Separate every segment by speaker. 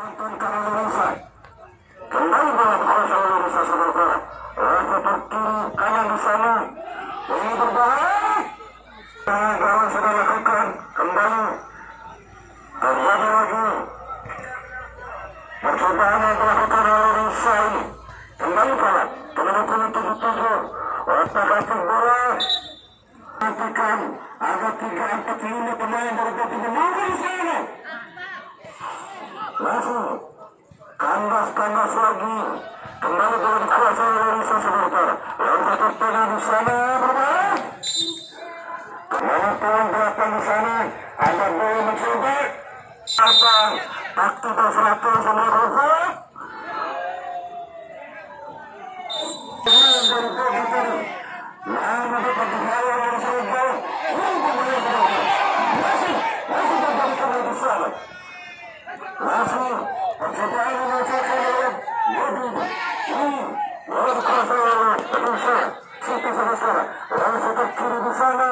Speaker 1: Tonton kanan Indonesia. Kembali bola proses Indonesia saudara. Sepak kiri kanan di sana. Ini berbahaya. Gawang sudah lakukan. Kembali. Terjadi lagi. Percobaan yang dilakukan oleh Indonesia ini. Kembali bola. Kembali bola 77. Otak atik bola. Matikan. Ada 3-4-5 pemain dari Batu menunggu di sana. Masih. Kandas lagi. Kembali bola dikuasai oleh Indonesia saudara. Yang satu tengah di sana berbahaya. Kembali poin 8 di sana. Ada bola mencoba. Apa? Aktivitas 100 sama Rufat. Dari Bogi tadi. Lalu dapat dikawal oleh Sergio. Masih terjadi kembali di sana. Masih percobaan menyelesaikan oleh Bogi. Bola dikuasai oleh Indonesia. Situ saudara. Lalu sepak kiri di sana.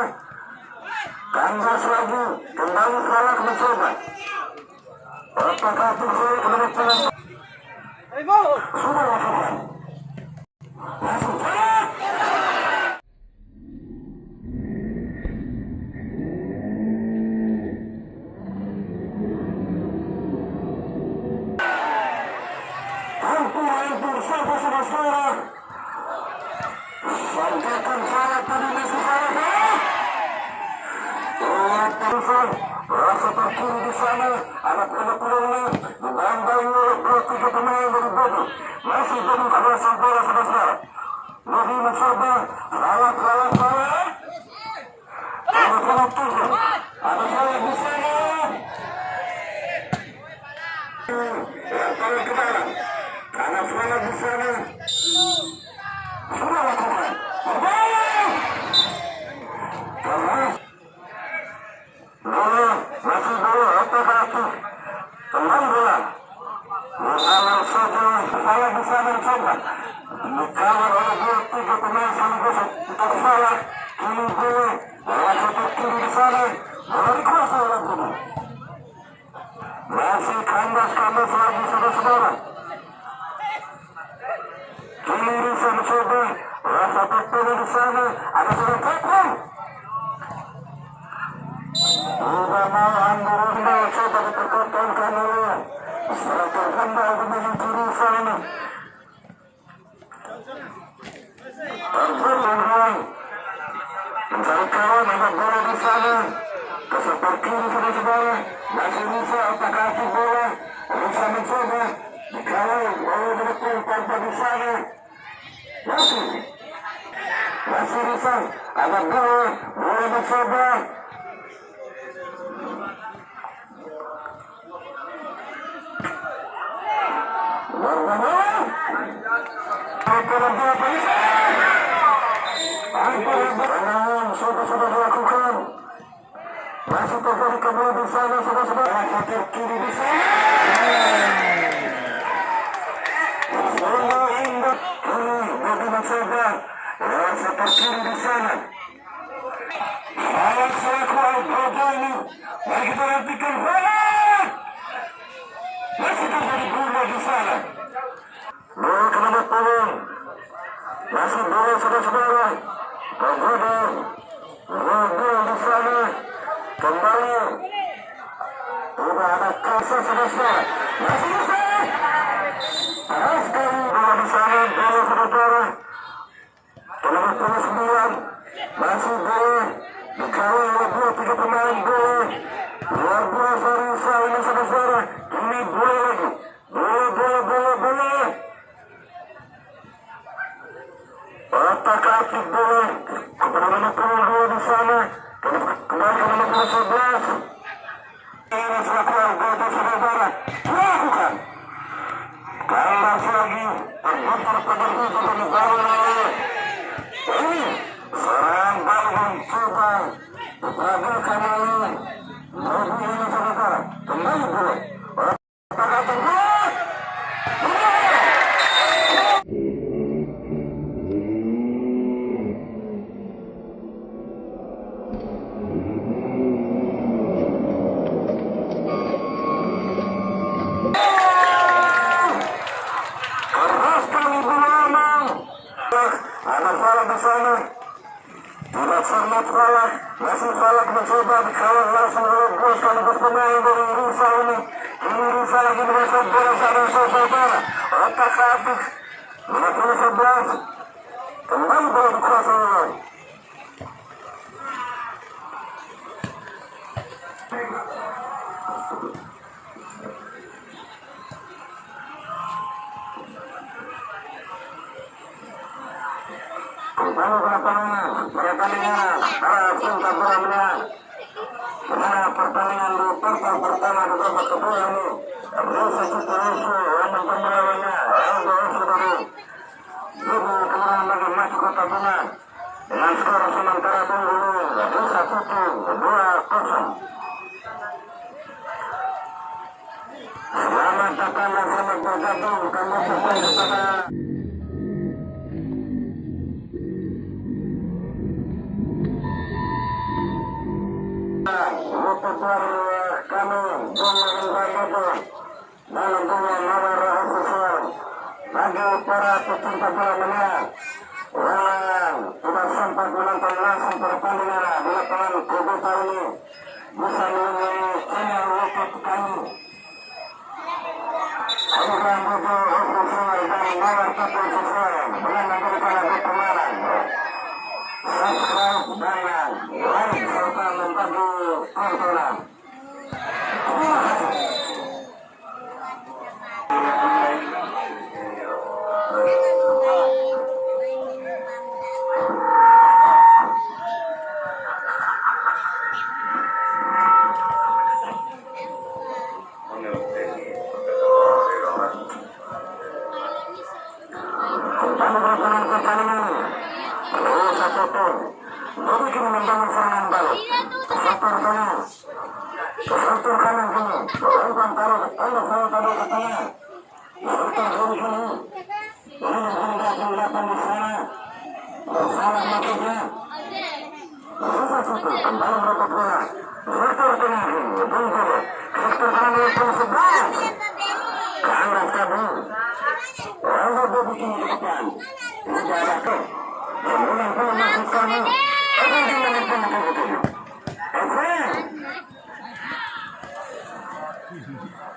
Speaker 1: Kandas lagi. Kembali Salah mencoba. Apakah Tuhan kembali pulang? Sudah lakukan. Langsung Salah. Hampir sampai saudara. Sangkakan Salah tadi masih Salah. Terusan, rasa terkiri di sana, anak pulangnya, dibantai oleh 2-3 pemain dari Bogi. Masih jadi kawasan bola saudara. Bogi mencoba, Salah. Nomor 7, ada Salah di sana. Yang paling ke dalam, karena Salah di sana. Sudah lakukan. Masih bola otak-atik. Kembali bola. Awal saja Salah bisa mencoba. Dikawal oleh 2-3 pemain sekaligus untuk Salah. Kini bola. Bola sepak kiri di sana. Bola dikuasai oleh Bogi. Masih kandas lagi saudara-saudara. Kini bisa mencoba. Bola sepak kiri di sana. Ada seorang kapten. Sudah mau Andorra coba dipertontonkan oleh striker handal memiliki Risa ini. Terbang mencari kawan, ada bola di sana. Ke sepak kiri saudara-saudara. Masih Risa otak-atik bola. Risa mencoba dikawal oleh Bekul tanpa di sana. Masih Risa ada bola mencoba. Sudah dilakukan. Masih terjadi kembali di sana saudara-saudara. Kaki kiri di sana. Bola indah. Bogi mencoba. Sepak kiri di sana. Salah selaku Al-Bogi ini. Mari kita nantikan bola. Masih terjadi bola di sana. Bola ke nomor 10. Masih bola saudara-saudara. Tergodong. Bola di sana. Kembali. Sudah ada kasar saudara-saudara. Masih di sana. Terus kali bola di sana. Bola saudara-saudara. Ke nomor 9. Masih bola. Dikawal oleh 2-3 pemain bola. Luar biasa Risa ini saudara-saudara. Ini bola lagi. Bola. Otak-atik bola. Kepada nomor 22 di sana. Kembali ke nomor 11. Ini selaku Al-Bogi saudara. Lakukan. Kandas lagi. Terbentur dan dibangun oleh. Ini serang balik mencoba. Dibagikan oleh Bogi ini saudara. Kembali bola. Otak-atik bola. sana. Dilaksanakan Falak, masih Falak mencoba dikawal langsung oleh bos sekaligus pemain dari Risa ini. Ini Risa lagi merasa bola sana saudara. Otak habis. 50-11. Kembali bola dikuasai oleh kembali ke lapangan. Pertandingan singkat bola pertandingan di kuartal pertama di babak kedua ini. Risa Citayusu yang mempermulakannya. Risa dari Ibu kemudian lagi masuk ke tabungan dengan skor sementara dulu Risa Citi 2-0. Selamat datang dan selamat bergabung kami sesuai kepada kami dalam dunia mawar sosial bagi para pecinta bola menang yang tidak sempat menonton langsung pertandingan di lapangan Kubota ini bisa mengunjungi channel YouTube kami program video sosial dan mawar sosial dengan memberikan lagu pemain subscribe dan like serta membagi tontonan. Terima kasih. Kami berkenan pertandingan. Lalu satu tur. Lalu kini membangun serangan balik. Satu kanan. Satu kanan kini. Lakukan taruh. Taruh saya taruh ke tengah. Satu dari sini. Ini hendak dilakukan di sana. Salah maksudnya. Satu kembali merebut bola. Sektor tengah kini. Bungkul. Sektor kanan dari pun 11. Kanan kabur. Lalu berbikin di depan. Tidak ada ke. Kemudian pun masuk sana. Apa yang menekan betul-betul? Evan.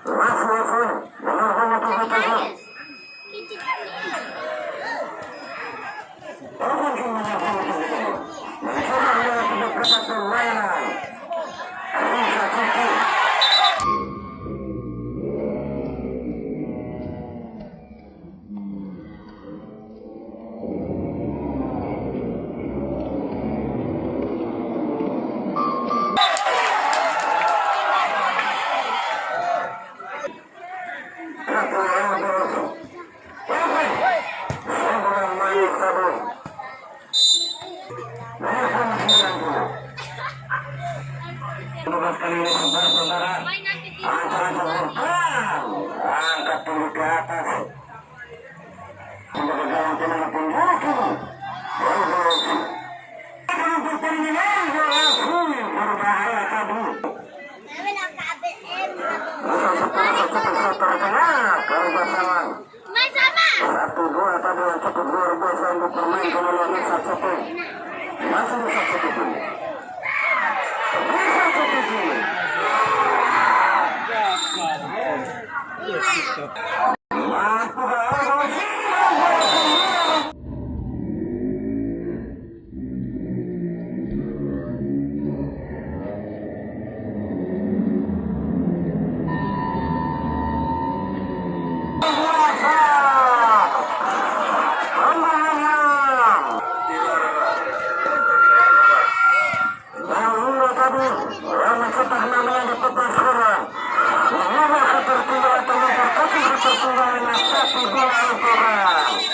Speaker 1: Masuk Evan. Menerima betul-betul. Evan yang menerima betul-betul. Mencoba melihat kebetulan permainan. Risa Citi. Angkat tinggi ke atas. Sebagai jalan tengah penjara. Pertandingan berbahaya tadi. Satu dua tadi yang cukup luar biasa untuk permainkan oleh Risa Citi. Masih Risa Citi. Risa Citi. Mampu tertinggal dengan satu bola